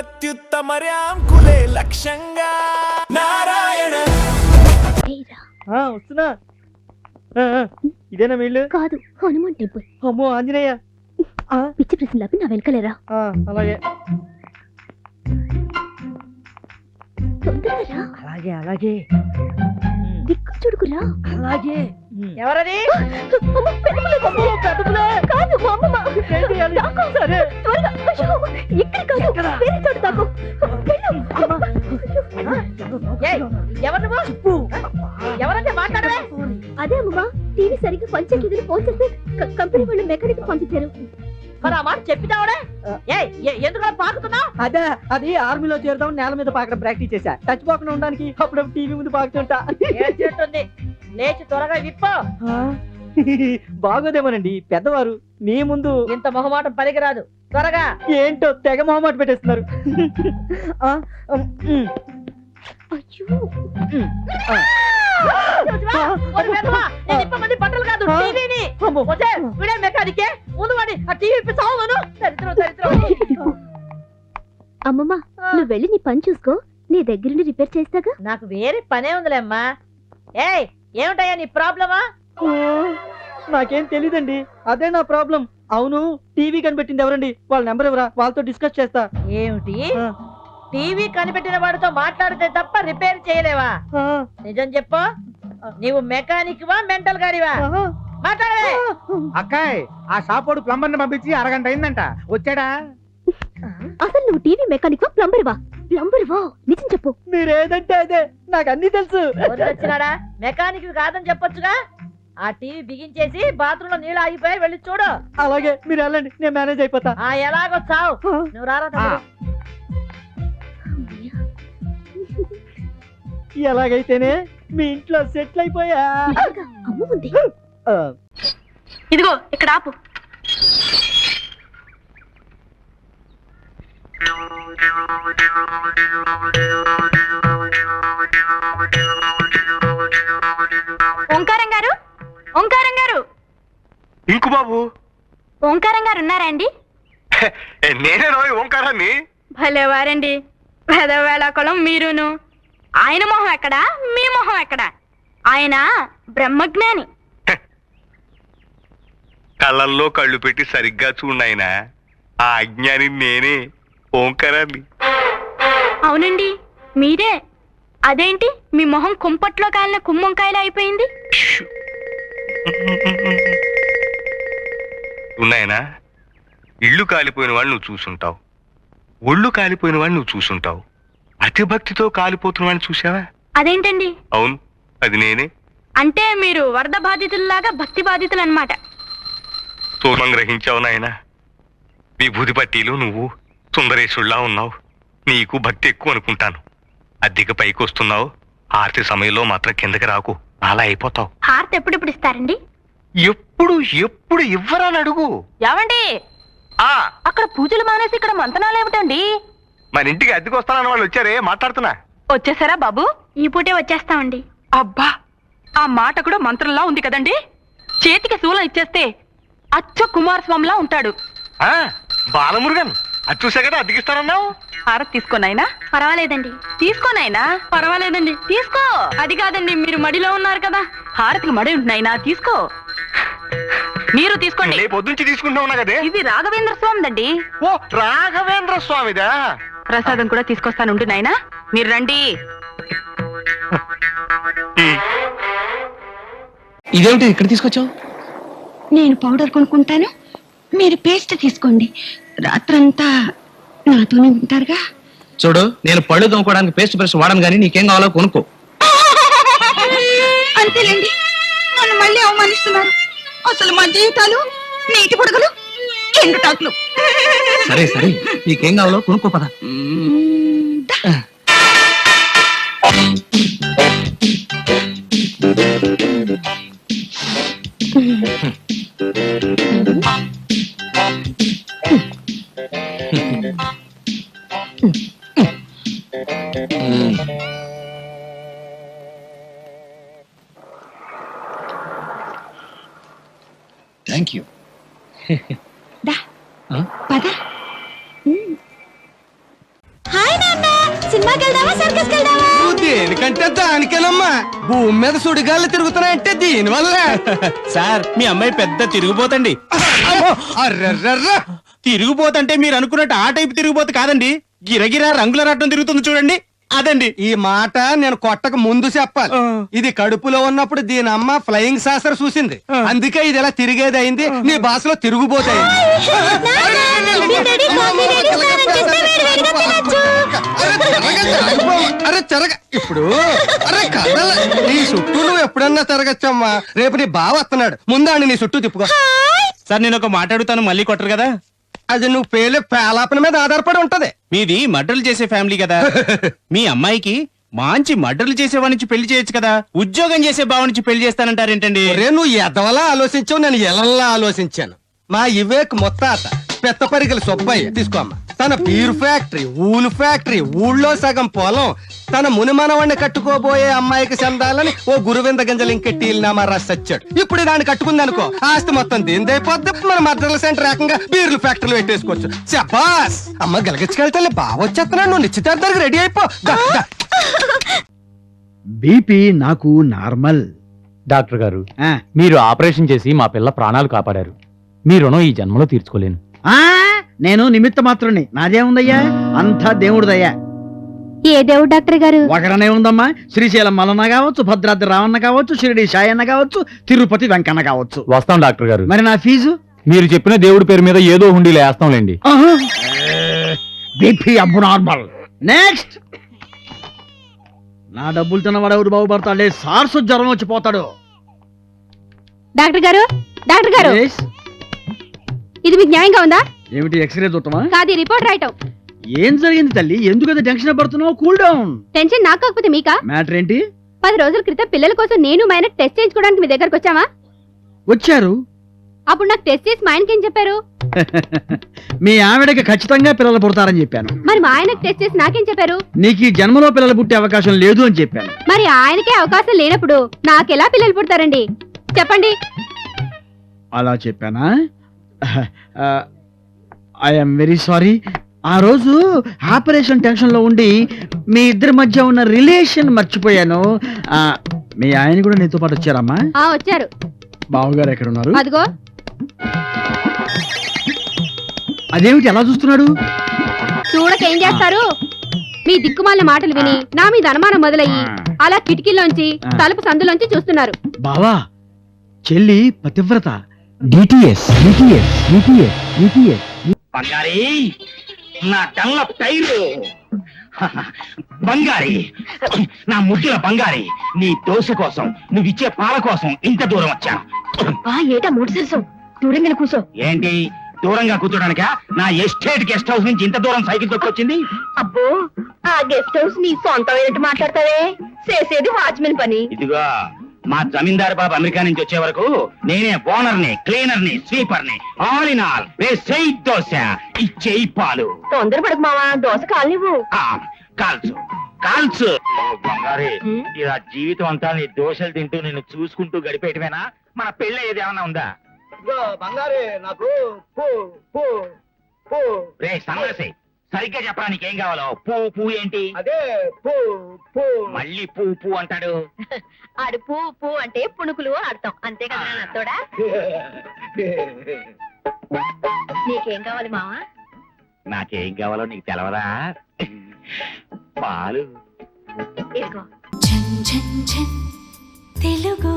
అత్యుత్తమర్యాంకులే లక్ష్యంగా నారాయణ. వస్తున్నా. ఇదేనా వీళ్ళు? కాదు, హనుమాన్ టెంపుల్. అమ్మో ఆంజనేయ. పిచ్చి ప్రశ్నలు నా వెనకలేరా. అలాగే తొందరగా అలాగే అలాగే దిక్కు చూడుకురా. అలాగే. ఎవరది? కాదు మా అమ్మమ్మ. సరే త్వరగా. అయ్యో, ఇక్కడ కాదు, వేరే చోటు తాకు. ఎవరు నువ్వు? ఎవరంటే మాట్లాడవే? అదే అమ్మమ్మ, టీవీ సరిగ్గా పనిచేయలేదని ఫోన్ చేస్తే కంపెనీ వాళ్ళు మెకానిక్ పంపించారు. మరి ఆ మాట చెప్పినావుడే? ఎందుకు పాకుతున్నావు? అదే, అది ఆర్మీలో చేరుదాం నేల మీద పాకడం ప్రాక్టీస్ చేశా. టచ్ పోకుండా ఉండడానికి అప్పుడు టీవీ ముందు పాకుతుంటా. ఏడ్చేట్టుంది, లేచి త్వరగా విప్పో. బాగోదేమోనండి, పెద్దవారు నీ ముందు ఇంత మొహమాటం పనికిరాదు. త్వరగా. ఏంటో తెగ మొహమాట పెట్టేస్తున్నారు. బట్టలు కాదు, టీవీని. వీడే మెకానికే. ముందు వాడి ఆ టీవీ సావును. అమ్మమ్మ, నువ్వు వెళ్ళి నీ పని చూసుకో, నీ దగ్గరుండి రిపేర్ చేస్తాగా. నాకు వేరే పనే ఉందిలేమ్మా. ఏమిటయ్యా నీ ప్రాబ్లమా? నాకేం తెలీదండి, అదే నా ప్రాబ్లం. అవును, టీవీ కనిపెట్టింది ఎవరండి? వాళ్ళ నెంబర్ ఎవరా? వాళ్ళతో డిస్కస్ చేస్తా. ఏమిటి? టీవీ కనిపెట్టిన వాడితో మాట్లాడితే తప్ప రిపేర్ చేయలేవా? నిజం చెప్పు, నీవు మెకానిక్ వా మెంటల్ గాడివా? మాట్లాడవే. అక్కాయ్, ఆ షాపోడు ప్లంబర్ ని పంపించి అరగంట అయిందంట, వచ్చాడా? అసలు నువ్వు టీవీ మెకానిక్ వా ప్లంబర్ వా? ప్లంబర్ వా, నిజం చెప్పు. మీరేదంటే అదే, నాకు అన్ని తెలుసు. వచ్చినాడా? మెకానిక్ కాదని చెప్పొచ్చుగా. ఆ టీవీ బిగించేసి బాత్రూమ్ లో నీళ్ళు ఆగిపోయి వెళ్ళి చూడు. అలాగే, మీరు వెళ్ళండి, నేను మేనేజ్ అయిపోతా. ఎలాగో చావు. నువ్వు రారా తమ్ముడు. ఎలాగైతేనే మీ ఇంట్లో సెటిల్ అయిపోయా. అమ్మ ఉంది. ఇదిగో ఇక్కడ ఆపు. ఓంకారం గారు, ఓంకారం గారు. ఇంకు బాబు. ఓంకారం గారు ఉన్నారా అండి? నేనే రోయ్ ఓంకారాన్ని. భలేవారండి, పెదవేళాకుళం మీరును. ఆయన మొహం ఎక్కడా, మీ మొహం ఎక్కడా? ఆయన బ్రహ్మజ్ఞాని. కళ్ళల్లో కళ్ళు పెట్టి సరిగ్గా చూడాయన. ఆ అజ్ఞాని నేనే, ఓంకారాన్ని. అవునండి, మీరే. అదేంటి మీ మొహం కుంపట్లో కాలిన కుమ్మంకాయలు అయిపోయింది? ఉన్నాయనా, ఇళ్ళు కాలిపోయిన వాళ్ళు నువ్వు చూసుంటావు, ఒళ్ళు కాలిపోయిన వాళ్ళు నువ్వు చూసుంటావు. అతి భక్తితో కాలిపోతున్న వాడిని చూసావా? అదేంటండి? అవును, అది నేనే. అంటే మీరు వరద బాధితుల్లాగా భక్తి బాధితులు అన్నమాట. సోమం గ్రహించావు నాయన. విభూతి పట్టీలు నువ్వు సుందరేశుల్లా ఉన్నావు. నీకు భక్తి ఎక్కువ అనుకుంటాను. అద్దెకి పైకి వస్తున్నావు, ఆర్తి సమయంలో మాత్రం కిందకి రాకు, అలా అయిపోతావు. హారతి ఎప్పుడెప్పుడు ఇస్తారండి? ఎప్పుడు ఎప్పుడు ఇవ్వరని అడుగు. ఏమండి, అక్కడ పూజలు మానేసి ఇక్కడ మంతనాలు ఏమిటండి? మన ఇంటికి అద్దెకి వస్తానన్న వాళ్ళు వచ్చారే, మాట్లాడుతున్నా. వచ్చేసారా బాబు? ఈ పూటే వచ్చేస్తామండి. అబ్బా, ఆ మాట కూడా మంత్రంలా ఉంది కదండి. చేతికి శూలం ఇచ్చేస్తే అచ్చ కుమారస్వామిలా ఉంటాడు. బాలమురుగన్, అది చూసా కదా అద్దెకిస్తానన్నావు. హారతి తీసుకోనాయినా? పర్వాలేదండి. తీసుకోనాయినా? పర్వాలేదండి. తీసుకో. అది కాదండి, మీరు మడిలో ఉన్నారు కదా, హారతికి మడి ఉంటున్నాయినా, తీసుకో. మీరు తీసుకోండి. పొద్దుంచి తీసుకుంటున్నా కదే. ఇది రాఘవేంద్ర స్వామిదండి. ఓ, రాఘవేంద్ర స్వామిదా? ప్రసాదం కూడా తీసుకొస్తానుంటు నాయనా, మీరు రండి. ఇదేమిటి ఇక్కడ తీసుకొచ్చావు? నేను పౌడర్ కొనుక్కుంటాను, మీరు పేస్ట్ తీసుకోండి. రాత్రంతా నాతోనే ఉంటారుగా. చూడు, నేను పళ్ళు తోముకోవడానికి పేస్ట్ బ్రష్ వాడను, కానీ నీకేం కావాలో కొనుక్కో. అంతేలేండి, నన్ను మళ్ళీ అవమానిస్తున్నారు. అసలు మా జీవితాలు నీటి పొడుగులు, ఎండుటాకులు. సరే సరే, నీకేం కావాలో కొనుక్కో పద. Thank you. పద. తీసుకెళ్దామా? నువ్వు దేనికంటే దానికేనమ్మా. భూమి మీద సుడిగాళ్ళు తిరుగుతున్నాయంటే దీనివల్ల. సార్ మీ అమ్మాయి పెద్ద తిరిగిపోతండి. అర్రర్రర్ర. తిరిగిపోతంటే మీరు అనుకున్నట్టు ఆ టైపు తిరిగిపోతు కాదండి, గిరగిరా రంగుల రట్టం తిరుగుతుంది చూడండి, అదండి. ఈ మాట నేను కొట్టక ముందు చెప్పాలి. ఇది కడుపులో ఉన్నప్పుడు దీని అమ్మ ఫ్లయింగ్ సాసర్ చూసింది, అందుకే ఇది ఇలా తిరిగేది అయింది. నీ భాషలో తిరుగుబోతాయి. అరే తిరగ ఇప్పుడు. అరే కదల నీ చుట్టూ నువ్వు ఎప్పుడన్నా తిరగచ్చమ్మా. రేపు నీ బావ వస్తున్నాడు, ముందండి నీ చుట్టూ తిప్పుకో. సార్ నేను ఒక మాట అడుగుతాను, మళ్ళీ కొట్టరు కదా? అది నువ్వు పేలే పేలాపన మీద ఆధారపడి ఉంటది. మీది మర్డర్లు చేసే ఫ్యామిలీ కదా, మీ అమ్మాయికి మంచి మర్డర్లు చేసేవాడి నుంచి పెళ్లి చేయొచ్చు కదా, ఉద్యోగం చేసే బావ నుంచి పెళ్లి చేస్తానంటారేంటండి? ఒరే నువ్వు ఎదవలా ఆలోచించావు, నేను ఎలల్లా ఆలోచించాను. మా వివేక్ మొత్తాత పెత్తపరిగల సుబ్బయ్య తీసుకోమ్మ, తన బీర్ ఫ్యాక్టరీ, ఊలు ఫ్యాక్టరీ, ఊళ్ళో సగం పొలం, తన మునిమనవాణ్ణి కట్టుకోబోయే అమ్మాయికి చెందాలని ఓ గురువింద గింజలు ఇంకెట్టినామా రాసొచ్చాడు. ఇప్పుడు దాన్ని కట్టుకుంది అనుకో, ఆస్తి మొత్తం దీనిదైపోద్ది. మన మద్రాల సెంటర్ ఏకంగా బీర్లు ఫ్యాక్టరీలు పెట్టేసుకోవచ్చు. చెప్పాస్ అమ్మ గెలగించుకెళ్తే బాగా వచ్చేస్తున్నాడు. నువ్వు నిశ్చితార్థానికి రెడీ అయిపో. బీపీ నాకు నార్మల్. డాక్టర్ గారు, మీరు ఆపరేషన్ చేసి మా పిల్ల ప్రాణాలు కాపాడారు. మీ రుణం ఈ జన్మలో తీర్చుకోలేను. నేను నిమిత్త మాత్రుని, నాదేముందయ్యా, అంతా దేవుడిదయ్యా. ఏ దేవుడు డాక్టర్ గారు? ఒకడనే ఉందమ్మా, శ్రీశైలం మల్లన్న కావచ్చు, భద్రాద్రి రావన్న కావచ్చు, షిరిడి సాయన్న కావచ్చు, తిరుపతి వెంకన్న కావచ్చు. వస్తాం డాక్టర్ గారు. మరి నా ఫీజు? మీరు చెప్పిన దేవుడి పేరు మీద ఏదో హుండీలో వేస్తాంలేండి. బీపీ అబ్బు నార్మల్. నెక్స్ట్. నా డబ్బులు తిన్నవాడు ఎవరు బాగుపడతాడే, సార్సు జ్వరం వచ్చిపోతాడు. డాక్టర్ గారు, డాక్టర్ గారు, Yes? ఇది మీకు న్యాయంగా ఉందా? ఏమిటి ఎక్స్రే చూడటమా? కాదు, రిపోర్ట్ రాయటం. ఏం జరిగింది తల్లి, ఎందుకంత టెన్షన్ పడుతున్నావు? Cool down. టెన్షన్ నాకు కాకపోతే మీకా? మ్యాటర్ ఏంటి? 10 రోజుల క్రితం పిల్లల కోసం నేను మా ఆయన టెస్ట్ చేయించుకోవడానికి మీ దగ్గరకు వచ్చామా? వచ్చారు. అప్పుడు నాకు టెస్ట్ చేసి మా ఆయనకి ఏం చెప్పారు? మీ ఆవిడకి ఖచ్చితంగా పిల్లలు పుడతారని చెప్పాను. మరి మా ఆయనకు టెస్ట్ చేసి నాకేం చెప్పారు? నీకు ఈ జన్మలో పిల్లలు పుట్టే అవకాశం లేదు అని చెప్పాను. మరి ఆయనకే అవకాశం లేనప్పుడు నాకెలా పిల్లలు పుడతారండి? చెప్పండి. అలా చెప్పానా? I'm very sorry. ఆ రోజు ఆపరేషన్ టెన్షన్ లో ఉండి మీ ఇద్దరి మధ్య ఉన్న రిలేషన్ మర్చిపోయాను. మీ ఆయన కూడా నీతో పాటు వచ్చారమ్మా? వచ్చారు. బావగారు ఎక్కడ ఉన్నారు? అదిగో. అదేమిటి అలా చూస్తున్నాడు? చూడకేం చేస్తారు? మీ దిక్కుమాలిన మాటలు విని నా మీద అనుమానం మొదలయ్యి అలా కిటికీలోంచి తలుపు సందులోంచి చూస్తున్నారు. బావా, చెల్లి పతివ్రత. బంగారి, నా డల్ల టైరు బంగారి, నా ముద్దుల బంగారి, నీ దోశ కోసం, నువ్విచ్చే పాల కోసం ఇంత దూరం వచ్చాను. ఏటా మూడు తెలుసు, దూరంగా కూర్చో. ఏంటి దూరంగా కూర్చోడానికా? నా ఎస్టేట్ గెస్ట్ హౌస్ నుంచి ఇంత దూరం సైకిల్ తొక్కొచ్చింది. అబ్బో, ఆ గెస్ట్ హౌస్ నీ సొంతమైనట్టు మాట్లాడతావే, చేసేది వాచ్మెన్ పని. ఇదిగో, మా జమీందారు బాబు అమెరికా నుంచి వచ్చే వరకు నేనే ఓనర్ని, క్లీనర్ని, స్వీపర్ని, ఆల్ ఇన్ ఆల్. రేసేయి దోశ, ఇచ్చేయి పాలు. తొందరపడకు మావా, దోశ కాలు నువ్వు. కాల్చు కాల్చు. బంగారి, ఇలా జీవితం అంతా నీ దోశలు తింటూ నిన్ను చూసుకుంటూ గడిపేయటమేనా? మన పెళ్ళి ఏది ఏమన్నా ఉందా? బంగారే, నాకు రే సన్నాసి, సరిగ్గా చెప్పరా నీకేం కావాలో? పువ్వు పువ్వు ఏంటి? అదే మళ్ళీ పువ్వు పువ్వు అంటాడు. ఆడు పూ అంటే పుణుకులు అని అర్థం, అంతే కదా నత్తోడా? నీకేం కావాలి మావా? నాకేం కావాలో నీకు తెలవదా? పాలు. ఇదిగో. తెలుగు